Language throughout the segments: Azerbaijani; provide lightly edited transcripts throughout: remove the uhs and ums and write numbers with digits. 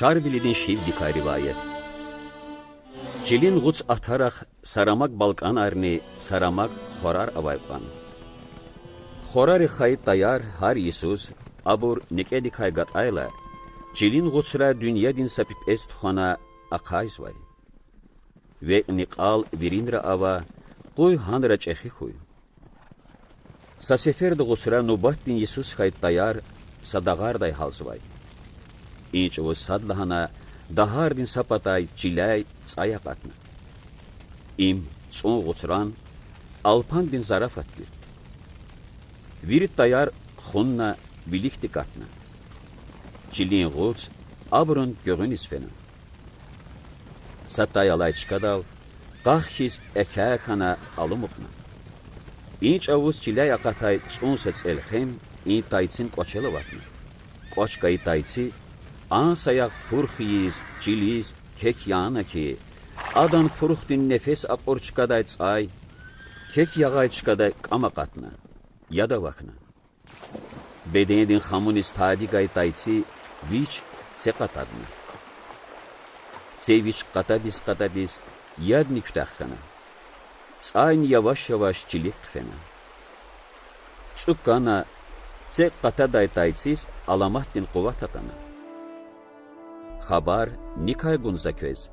Şarvilidin şivdika rivayet. Cilin ğuç atarak saramak balkan arni saramak xorar avayqan. Xorari xayit dayar har Isus abur nikedikay gat ayla. Cilin ğuçra dünya din sapip est xona aqayz vay. Ve niqal virindra ava qoy hanra çexi xuy. Sa sefer de ğuçra nubat din Isus xayit dayar sadagar day halzvay. İnç o sadlahana dahar din sapatay cilay tsaya qatna. İm çon ğuçran alpan din zarafatli. Virit dayar xunna bilikti qatna. Cilin ğuç abrun göğün isfena. Satay alay çıkadal qahşiz ekakana alumuqna. İnç avuz cilay aqatay çon sets elxem in taytsin qoçelu vatna. Qoç qay taytsi ansayaq purxiyiz, ciliz, kek yana ki, adan purxdin nefes aqor çıkaday tsay, kek yağay çıkaday qama qatna, yada vakna. Bedenedin xamunis tadi gay taytsi, viç seqatadna. Seviç qatadis, yadni kütaxkana. Tsayn yavaş yavaş cilik fena. Tsukana, tsek qataday taytsis alamahdin quvatatana. Xabar nikay gunza köz.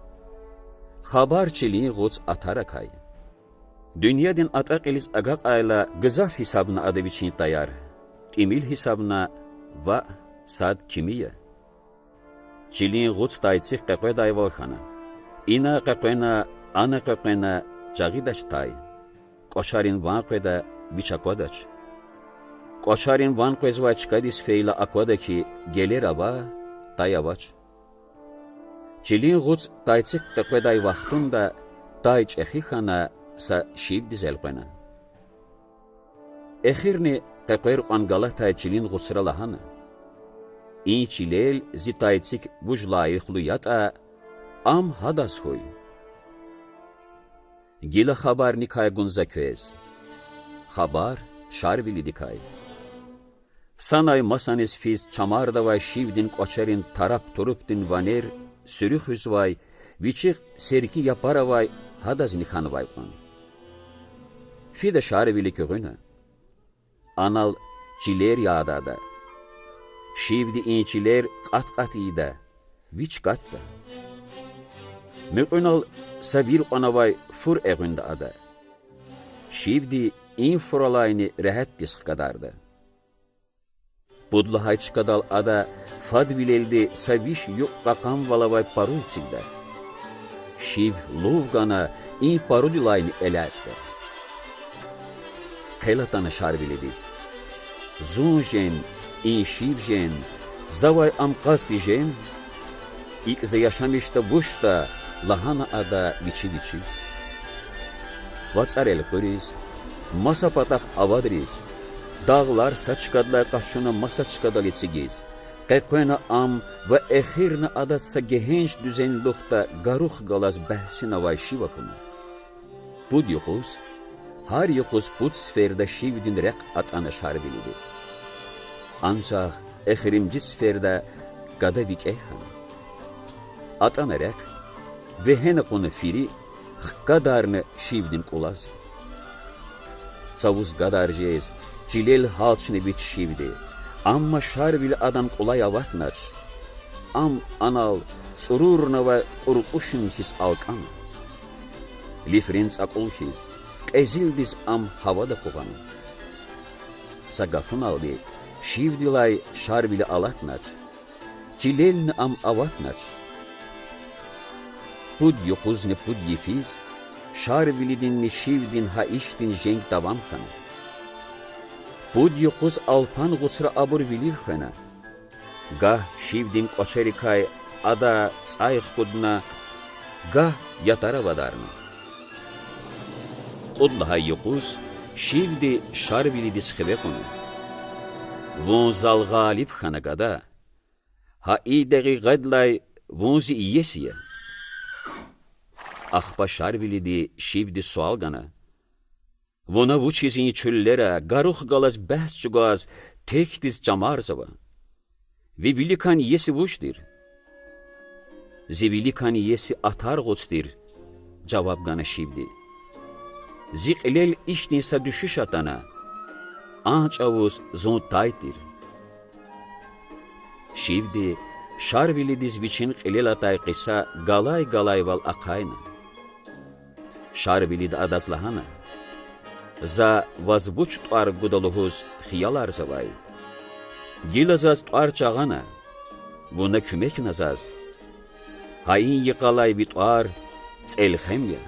Xabar çiliği ğuç atarakay. Dünyadin ataq elis agaq ayla gızaf hisabına adı biçin dayar. Kimil hisabına va sad kimiye. Çiliği ğuç daytsik qaqve dayvalxana. İna qaqvena, ana qaqvena cagidaç tay. Qoşarin van qveda biçaqvadaç. Qoşarin van qvezva çıkadis feyla akvadaki gelir ava tayavaç. Cilin ğuç taytsik qaqveday vaxtunda tayç exixana sa şib dizelqena. Exirni qaqver qangalatay cilin ğuçra lahana. İn çilel zi taytsik buj layıqlu yata am hadas huy. Gila xabar nikay gunza köz. Xabar şarvili dikay. Sanay masanis fiz çamardavay şivdin qoçerin tarap turupdin vaner sürük hüzvay, viçik serki yaparavay, hadaz nikhanvay qan. Fide şarvili kögüne. Anal çiler yağdada. Şivdi inçiler qat iyida, viç qatta. Müqünal sabir qanavay fur eğünde ada. Şivdi in furalayni rehat disk kadarda. Budlahay çıkadal ada fadvileldi saviş yok qaqam valavay paru içigda. Şiv luvgana in paru dilayni elaçda. Qelatana şarvilediz. Zunjen, in şivjen, zavay amqasti jen, ikze yaşamışta buşta lahana ada viçiz. Vatsarel quriz, masapataq avadriz. Dağlar saçkadlar qaşuna masa çıkadal etsigiz. Qaqvena am ve exirna adassa gehenç düzenluqta garuh galaz bəhsin avay şivakuna. Bud yoquz, har yoquz bud sferda şivdin req atana şarbilidi. Ancaq exirimci sferda qada vikeyxana. Atana req ve henaqunu firi qadarını şivdin qulaz. Savuz qadarjez, cilel halçını biç şivdi. Amma şarvili adam qulay avatnaç. Am anal sururna ve qurquşun his alqan. Lifrinc aqul his, qezildiz am havada qoğan. Sagafun aldi, şivdilay şarvili alatnaç. Cilelni am avatnaç. Pud yoquzni pud yefiz, şarvilidinni şivdin ha işdin jenk davam xana. Pud yoquz alpan ğuçra abur biliv xana. Gah şivdin qoçerikay ada tsayx qudna, gah yatara vadarna. Qudlahay yoquz şivdi şarvilidis xivekunu. Vun zal galib xana gada, ha idegi gadlay vunzi iyesiye. Axpa şarvilidi şivdi sual gana. Vona bu çizini çöllere garuh galaz bəhs çugaz tekdiz camarzava. Ve bilikan yesi vuşdir. Zivili kani yesi atar goçtir. Cevap gana şivdi. Ziqlel işnisa düşüş atana. Anç avuz zontaytir. Şivdi, şarvili diz biçin qilel atay qisa galay val aqayna. Şarvili da adazlahana. Za vazbuç tuar gudaluhuz xiyal arzavay. Gilazaz tuar çağana. Buna kümek nazaz. Hayin yıqalay bituar, ts'elxem ya.